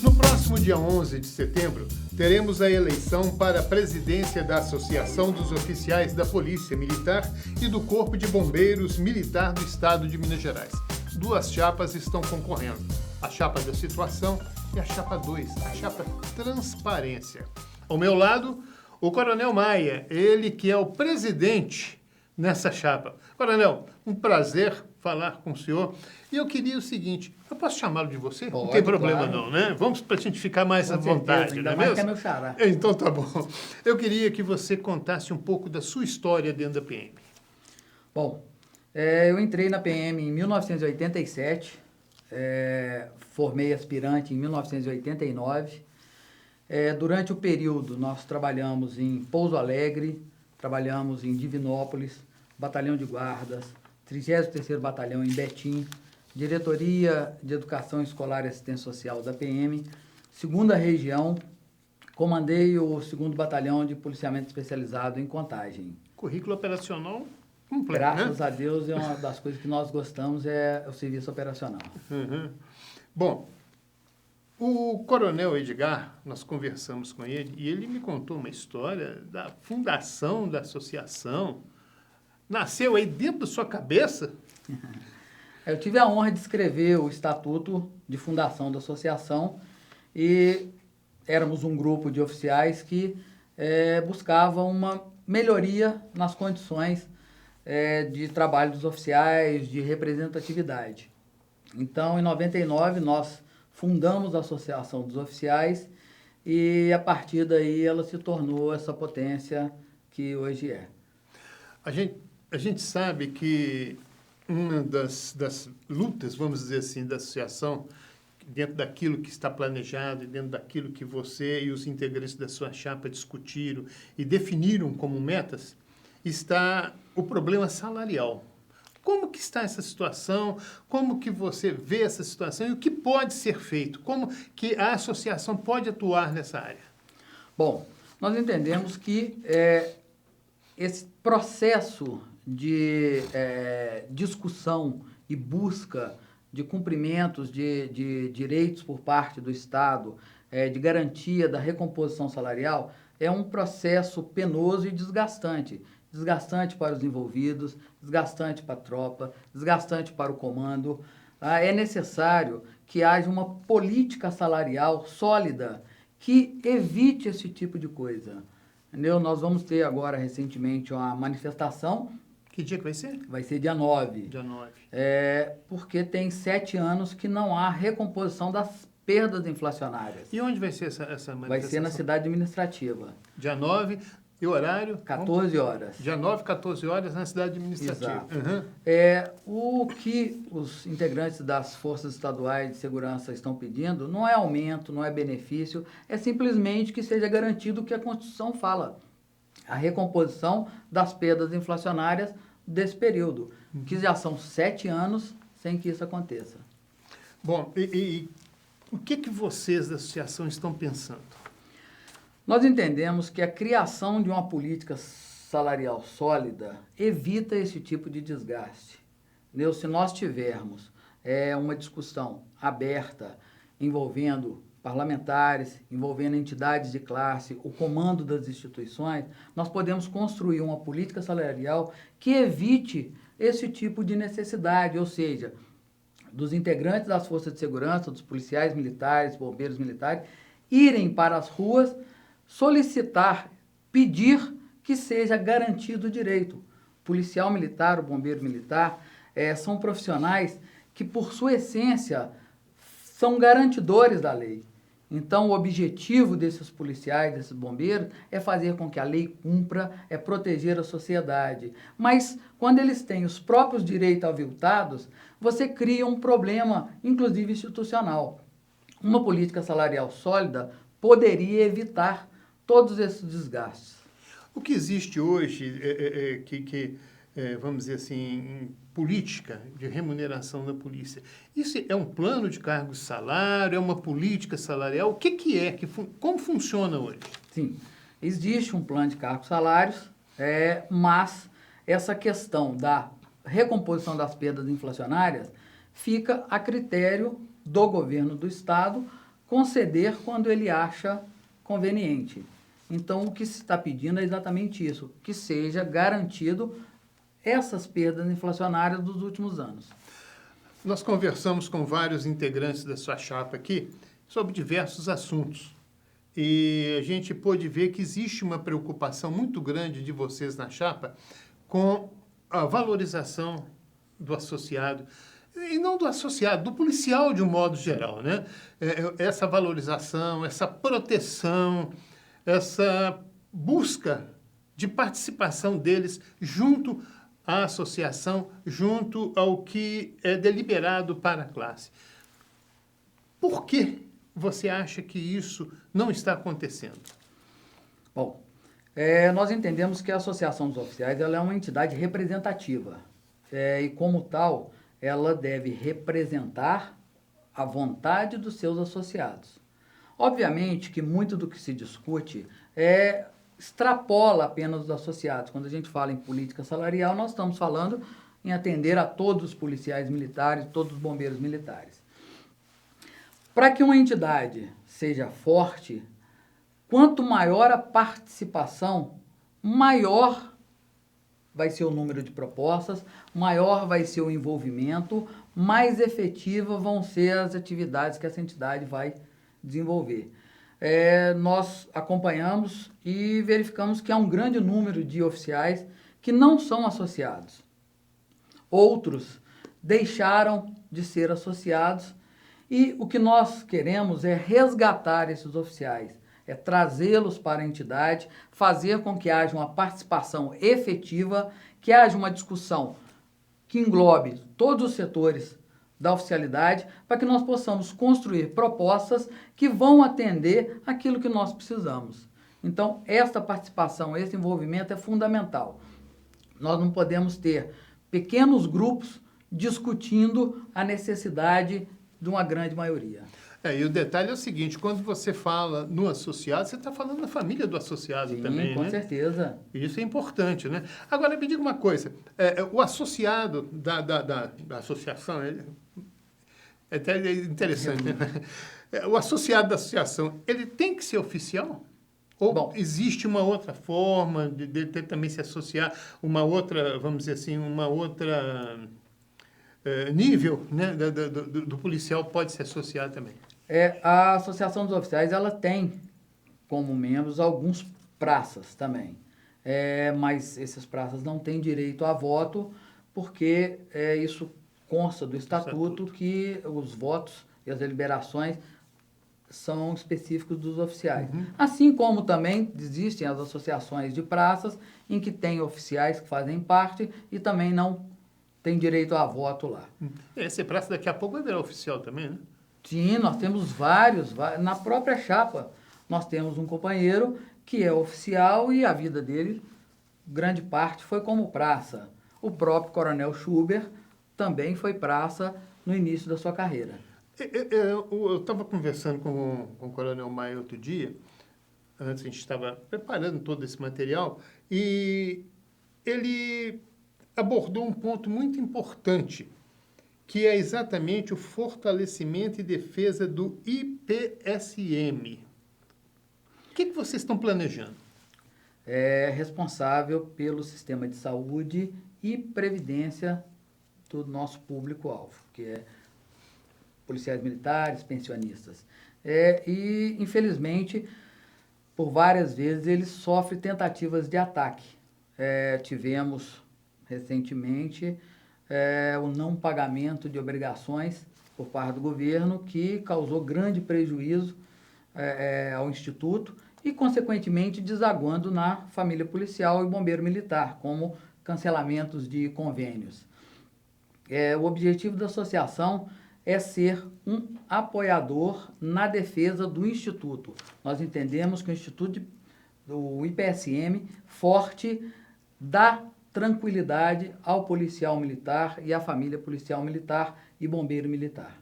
No próximo dia 11 de setembro, teremos a eleição para a presidência da Associação dos Oficiais da Polícia Militar e do Corpo de Bombeiros Militar do Estado de Minas Gerais. Duas chapas estão concorrendo, a chapa da situação e a chapa 2, a chapa transparência. Ao meu lado, o Coronel Maia, ele que é o presidente nessa chapa. Coronel, um prazer falar com o senhor. E eu queria o seguinte, eu posso chamá-lo de você? Pode, não tem problema claro. não, né? Vamos para a gente ficar mais Com à vontade, certeza, não é ainda mais mesmo? que é meu xará. Então tá bom. Eu queria que você contasse um pouco da sua história dentro da PM. Bom, eu entrei na PM em 1987, formei aspirante em 1989. Durante o período, nós trabalhamos em Pouso Alegre, trabalhamos em Divinópolis, Batalhão de Guardas, 33º Batalhão em Betim, Diretoria de Educação Escolar e Assistência Social da PM, 2ª Região, comandei o 2º Batalhão de Policiamento Especializado em Contagem. Currículo operacional completo, Graças né? a Deus, é uma das coisas que nós gostamos é o serviço operacional. Uhum. Bom, o Coronel Edgar, nós conversamos com ele e ele me contou uma história da fundação da associação. Nasceu aí dentro da sua cabeça? Eu tive a honra de escrever o estatuto de fundação da associação e éramos um grupo de oficiais que buscavam uma melhoria nas condições de trabalho dos oficiais, de representatividade. Então, em 99, nós fundamos a Associação dos Oficiais e, a partir daí, ela se tornou essa potência que hoje é. A gente sabe que uma das lutas, vamos dizer assim, da associação, dentro daquilo que está planejado e dentro daquilo que você e os integrantes da sua chapa discutiram e definiram como metas, está o problema salarial. Como que está essa situação? Como que você vê essa situação e o que pode ser feito? Como que a associação pode atuar nessa área? Bom, nós entendemos que esse processo de discussão e busca de cumprimentos de direitos por parte do Estado, de garantia da recomposição salarial, é um processo penoso e desgastante. Desgastante para os envolvidos, desgastante para a tropa, desgastante para o comando. É necessário que haja uma política salarial sólida que evite esse tipo de coisa. Entendeu? Nós vamos ter agora, recentemente, uma manifestação. Que dia que vai ser? Vai ser dia 9. Dia 9. Porque tem 7 anos que não há recomposição das perdas inflacionárias. E onde vai ser essa manifestação? Vai ser na cidade administrativa. Dia 9, e horário? 14 horas. Dia 9, 14 horas, na cidade administrativa. Exato. Uhum. O que os integrantes das forças estaduais de segurança estão pedindo não é aumento, não é benefício, é simplesmente que seja garantido o que a Constituição fala. A recomposição das perdas inflacionárias desse período, que já são 7 anos sem que isso aconteça. Bom, e o que vocês da associação estão pensando? Nós entendemos que a criação de uma política salarial sólida evita esse tipo de desgaste. Entendeu? Se nós tivermos uma discussão aberta envolvendo parlamentares, envolvendo entidades de classe, o comando das instituições, nós podemos construir uma política salarial que evite esse tipo de necessidade, ou seja, dos integrantes das forças de segurança, dos policiais militares, bombeiros militares, irem para as ruas solicitar, pedir que seja garantido o direito. O policial militar, o bombeiro militar, são profissionais que, por sua essência, são garantidores da lei. Então, o objetivo desses policiais, desses bombeiros, é fazer com que a lei cumpra, é proteger a sociedade. Mas, quando eles têm os próprios direitos aviltados, você cria um problema, inclusive institucional. Uma política salarial sólida poderia evitar todos esses desgastes. O que existe hoje, vamos dizer assim, em política de remuneração da polícia, isso é um plano de cargos e salário, é uma política salarial? O que é? Como funciona hoje? Sim, existe um plano de cargos e salários, mas essa questão da recomposição das perdas inflacionárias fica a critério do governo do Estado conceder quando ele acha conveniente. Então, o que se está pedindo é exatamente isso, que seja garantido essas perdas inflacionárias dos últimos anos. Nós conversamos com vários integrantes da sua chapa aqui sobre diversos assuntos. E a gente pôde ver que existe uma preocupação muito grande de vocês na chapa com a valorização do associado. E não do associado, do policial de um modo geral, né? Essa valorização, essa proteção, essa busca de participação deles junto à associação, junto ao que é deliberado para a classe. Por que você acha que isso não está acontecendo? Bom, nós entendemos que a Associação dos Oficiais ela é uma entidade representativa e, como tal, ela deve representar a vontade dos seus associados. Obviamente que muito do que se discute extrapola apenas os associados. Quando a gente fala em política salarial, nós estamos falando em atender a todos os policiais militares, todos os bombeiros militares. Para que uma entidade seja forte, quanto maior a participação, maior vai ser o número de propostas, maior vai ser o envolvimento, mais efetivas vão ser as atividades que essa entidade vai desenvolver. Nós acompanhamos e verificamos que há um grande número de oficiais que não são associados. Outros deixaram de ser associados e o que nós queremos é resgatar esses oficiais, trazê-los para a entidade, fazer com que haja uma participação efetiva, que haja uma discussão que englobe todos os setores da oficialidade, para que nós possamos construir propostas que vão atender aquilo que nós precisamos. Então, esta participação, esse envolvimento é fundamental. Nós não podemos ter pequenos grupos discutindo a necessidade de uma grande maioria. E o detalhe é o seguinte, quando você fala no associado, você está falando da família do associado. Sim, também, com né? certeza. Isso é importante, né? Agora, me diga uma coisa, o associado da associação, é até interessante, né? O associado da associação, ele tem que ser oficial? Ou existe uma outra forma de também se associar, uma outra, vamos dizer assim, uma outra nível, né, do policial pode se associar também? A Associação dos Oficiais, ela tem como membros alguns praças também. Mas esses praças não têm direito a voto, porque isso consta do estatuto que os votos e as deliberações são específicos dos oficiais. Uhum. Assim como também existem as associações de praças, em que tem oficiais que fazem parte e também não tem direito a voto lá. Esse praça daqui a pouco vai virar oficial também, né? Sim, nós temos vários. Na própria chapa, nós temos um companheiro que é oficial e a vida dele, grande parte, foi como praça. O próprio Coronel Schubert também foi praça no início da sua carreira. Eu estava conversando com o Coronel Maia outro dia, antes a gente estava preparando todo esse material, e ele abordou um ponto muito importante, que é exatamente o fortalecimento e defesa do IPSM. O que vocês estão planejando? É responsável pelo sistema de saúde e previdência do nosso público-alvo, que é policiais militares, pensionistas. E, infelizmente, por várias vezes, ele sofre tentativas de ataque. Tivemos, recentemente, o não pagamento de obrigações por parte do governo, que causou grande prejuízo ao Instituto e, consequentemente, desaguando na família policial e bombeiro militar, como cancelamentos de convênios. O objetivo da associação é ser um apoiador na defesa do Instituto. Nós entendemos que o Instituto, o IPSM, forte, dá tranquilidade ao policial militar e à família policial militar e bombeiro militar.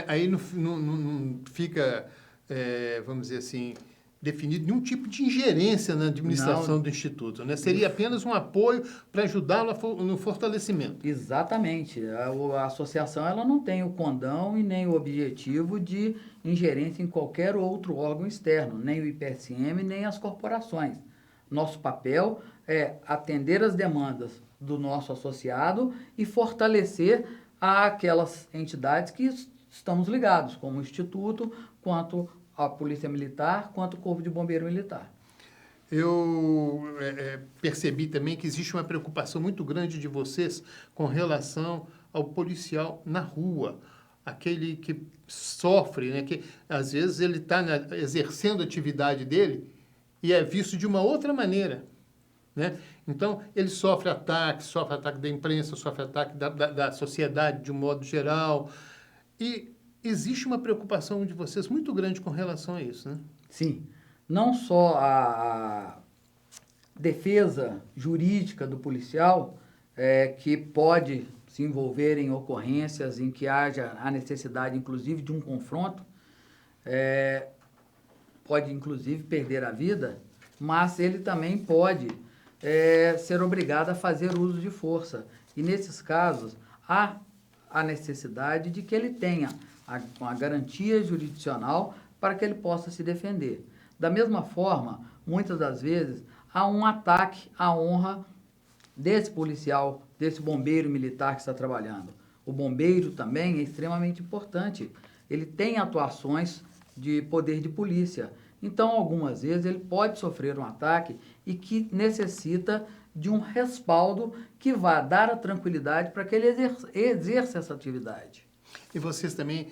Aí não fica, vamos dizer assim, definido nenhum tipo de ingerência na administração do Instituto, né? Seria apenas um apoio para ajudá-lo no fortalecimento. Exatamente. A associação ela não tem o condão e nem o objetivo de ingerência em qualquer outro órgão externo, nem o IPSM, nem as corporações. Nosso papel é atender as demandas do nosso associado e fortalecer aquelas entidades que estamos ligados, como o Instituto, quanto a Polícia Militar, quanto o Corpo de Bombeiro Militar. Eu percebi também que existe uma preocupação muito grande de vocês com relação ao policial na rua, aquele que sofre, né? Que às vezes ele está exercendo a atividade dele e é visto de uma outra maneira, né? Então, ele sofre ataque da imprensa, sofre ataque da sociedade de um modo geral. E existe uma preocupação de vocês muito grande com relação a isso, né? Sim. Não só a defesa jurídica do policial, que pode se envolver em ocorrências em que haja a necessidade, inclusive, de um confronto, pode, inclusive, perder a vida, mas ele também pode ser obrigado a fazer uso de força. E, nesses casos, há a necessidade de que ele tenha uma garantia jurisdicional para que ele possa se defender. Da mesma forma, muitas das vezes, há um ataque à honra desse policial, desse bombeiro militar que está trabalhando. O bombeiro também é extremamente importante. Ele tem atuações de poder de polícia. Então, algumas vezes, ele pode sofrer um ataque e que necessita de um respaldo que vá dar a tranquilidade para que ele exerça essa atividade. E vocês também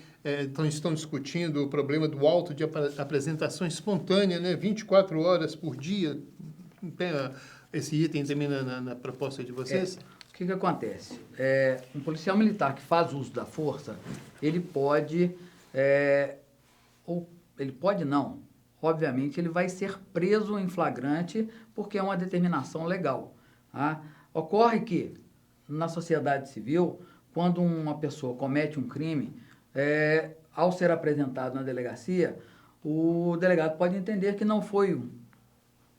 estão discutindo o problema do auto de apresentação espontânea, né? 24 horas por dia. Tem esse item também na proposta de vocês? O que acontece? Um policial militar que faz uso da força, ele pode, ou ele pode não, obviamente ele vai ser preso em flagrante porque é uma determinação legal. Tá? Ocorre que, na sociedade civil, quando uma pessoa comete um crime, ao ser apresentado na delegacia, o delegado pode entender que não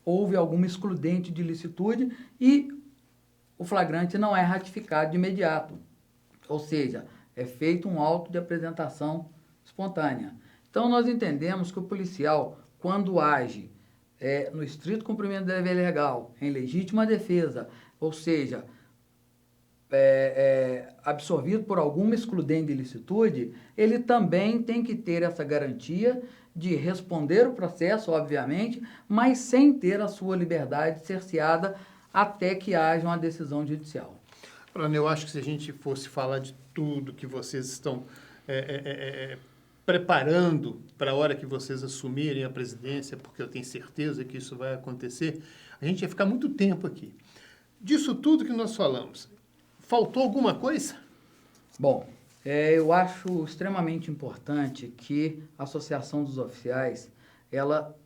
houve alguma excludente de ilicitude e o flagrante não é ratificado de imediato. Ou seja, é feito um auto de apresentação espontânea. Então, nós entendemos que o policial, quando age no estrito cumprimento da lei legal, em legítima defesa, ou seja, absorvido por alguma excludente de ilicitude, ele também tem que ter essa garantia de responder o processo, obviamente, mas sem ter a sua liberdade cerceada até que haja uma decisão judicial. Eu acho que se a gente fosse falar de tudo que vocês estão preparando para a hora que vocês assumirem a presidência, porque eu tenho certeza que isso vai acontecer, a gente ia ficar muito tempo aqui. Disso tudo que nós falamos, faltou alguma coisa? Bom, eu acho extremamente importante que a Associação dos Oficiais, ela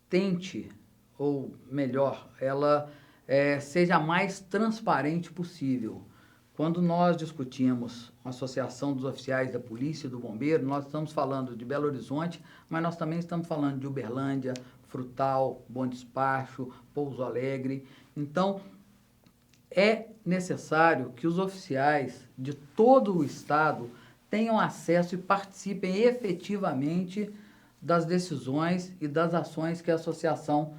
tente, ou melhor, ela seja a mais transparente possível. Quando nós discutimos a Associação dos Oficiais da Polícia e do Bombeiro, nós estamos falando de Belo Horizonte, mas nós também estamos falando de Uberlândia, Frutal, Bom Despacho, Pouso Alegre. Então, é necessário que os oficiais de todo o estado tenham acesso e participem efetivamente das decisões e das ações que a associação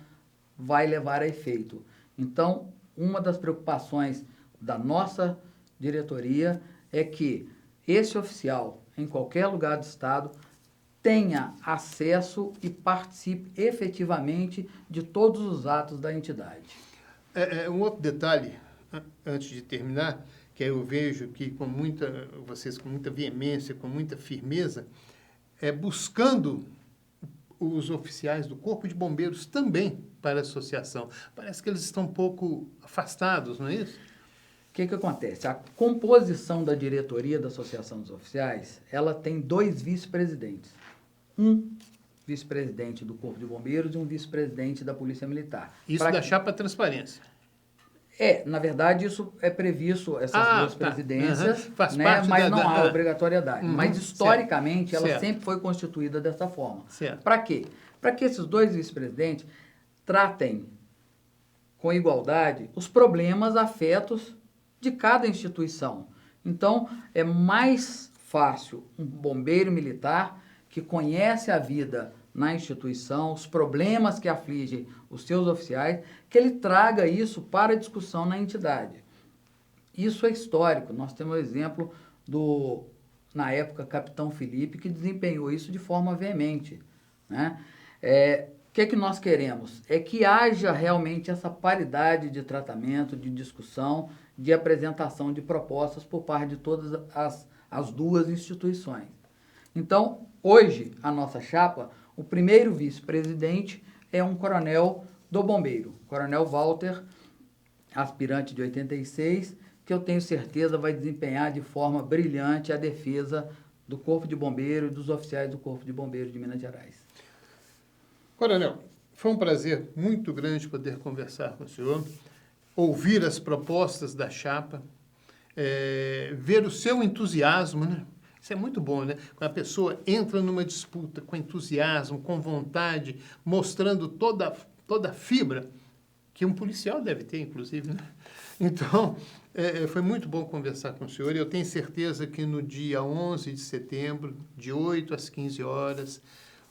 vai levar a efeito. Então, uma das preocupações da nossa diretoria é que esse oficial, em qualquer lugar do estado, tenha acesso e participe efetivamente de todos os atos da entidade. Um outro detalhe, antes de terminar, que eu vejo que vocês com muita veemência, com muita firmeza, buscando os oficiais do Corpo de Bombeiros também para a associação. Parece que eles estão um pouco afastados, não é isso? O que acontece? A composição da diretoria da Associação dos Oficiais, ela tem 2 vice-presidentes. Um vice-presidente do Corpo de Bombeiros e um vice-presidente da Polícia Militar. Isso da chapa transparência. Na verdade, isso é previsto, essas duas presidências, Faz parte mas não há obrigatoriedade. Mas, historicamente, ela certo. sempre foi constituída dessa forma. Certo. Para quê? para que esses dois vice-presidentes tratem com igualdade os problemas afetos de cada instituição. Então, é mais fácil um bombeiro militar que conhece a vida na instituição, os problemas que afligem os seus oficiais, que ele traga isso para discussão na entidade. Isso é histórico. Nós temos o exemplo do, na época, Capitão Felipe, que desempenhou isso de forma veemente, né? O que nós queremos? É que haja realmente essa paridade de tratamento, de discussão, de apresentação de propostas por parte de todas as duas instituições. Então, hoje, a nossa chapa, o primeiro vice-presidente é um coronel do Bombeiro, Coronel Walter, aspirante de 86, que eu tenho certeza vai desempenhar de forma brilhante a defesa do Corpo de Bombeiro e dos oficiais do Corpo de Bombeiro de Minas Gerais. Coronel, foi um prazer muito grande poder conversar com o senhor, ouvir as propostas da chapa, ver o seu entusiasmo, né? Isso é muito bom, né? Quando a pessoa entra numa disputa com entusiasmo, com vontade, mostrando toda a fibra que um policial deve ter, inclusive, né? Então, foi muito bom conversar com o senhor e eu tenho certeza que no dia 11 de setembro, de 8 às 15 horas,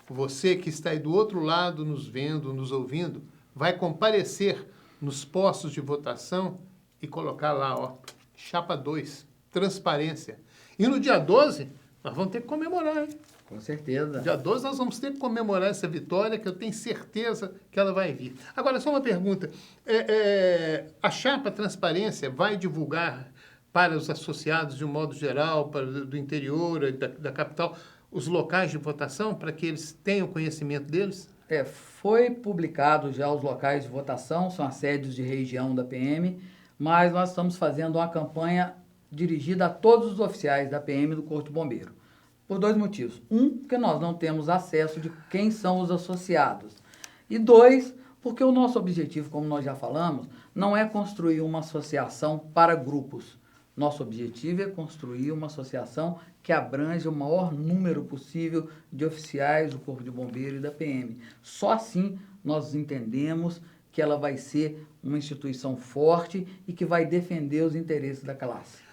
você que está aí do outro lado nos vendo, nos ouvindo, vai comparecer nos postos de votação e colocar lá, ó, chapa 2, transparência. E no dia 12, nós vamos ter que comemorar, hein? Com certeza. Dia 12 nós vamos ter que comemorar essa vitória, que eu tenho certeza que ela vai vir. Agora, só uma pergunta. A chapa Transparência vai divulgar para os associados, de um modo geral, do interior, da capital, os locais de votação, para que eles tenham conhecimento deles? Foi publicado já os locais de votação, são as sedes de região da PM, mas nós estamos fazendo uma campanha dirigida a todos os oficiais da PM e do Corpo de Bombeiro. Por dois motivos. Um, porque nós não temos acesso de quem são os associados. E dois, porque o nosso objetivo, como nós já falamos, não é construir uma associação para grupos. Nosso objetivo é construir uma associação que abrange o maior número possível de oficiais do Corpo de Bombeiro e da PM. Só assim nós entendemos que ela vai ser uma instituição forte e que vai defender os interesses da classe.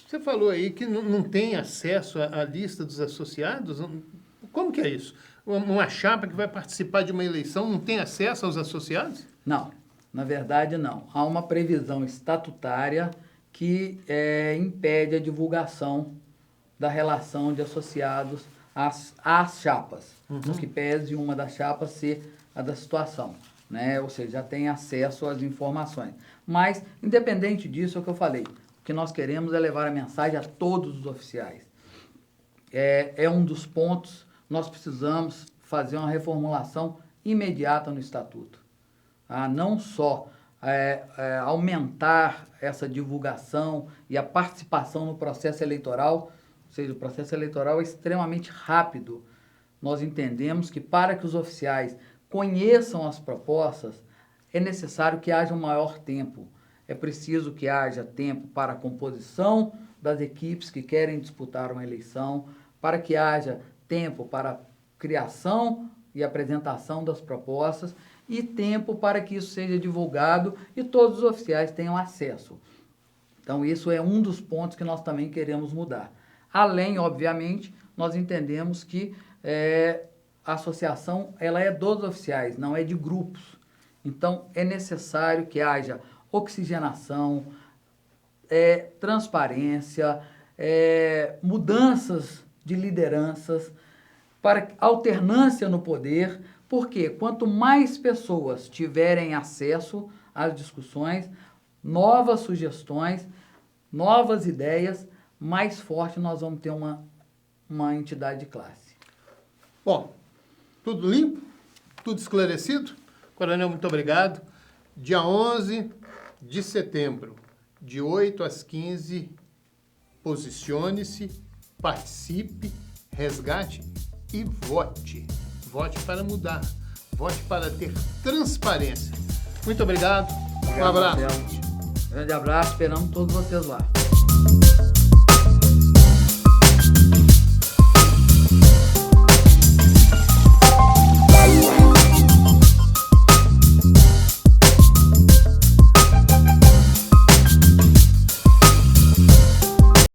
Você falou aí que não tem acesso à lista dos associados? Como que é isso? Uma chapa que vai participar de uma eleição não tem acesso aos associados? Não, na verdade não. Há uma previsão estatutária que impede a divulgação da relação de associados às chapas, no que pese uma das chapas ser a da situação, né? Ou seja, já tem acesso às informações. Mas, independente disso, é o que eu falei. O que nós queremos é levar a mensagem a todos os oficiais. É um dos pontos, nós precisamos fazer uma reformulação imediata no Estatuto. Não só aumentar essa divulgação e a participação no processo eleitoral, ou seja, o processo eleitoral é extremamente rápido. Nós entendemos que para que os oficiais conheçam as propostas, é necessário que haja um maior tempo. É preciso que haja tempo para a composição das equipes que querem disputar uma eleição, para que haja tempo para a criação e apresentação das propostas e tempo para que isso seja divulgado e todos os oficiais tenham acesso. Então, isso é um dos pontos que nós também queremos mudar. Além, obviamente, nós entendemos que a associação ela é dos oficiais, não é de grupos. Então, é necessário que haja oxigenação, transparência, mudanças de lideranças, para alternância no poder, porque quanto mais pessoas tiverem acesso às discussões, novas sugestões, novas ideias, mais forte nós vamos ter uma entidade de classe. Bom, tudo limpo? Tudo esclarecido? Coronel, muito obrigado. Dia 11 de setembro, de 8 às 15, posicione-se, participe, resgate e vote. Vote para mudar. Vote para ter transparência. Muito obrigado. Um abraço. Grande abraço, esperamos todos vocês lá.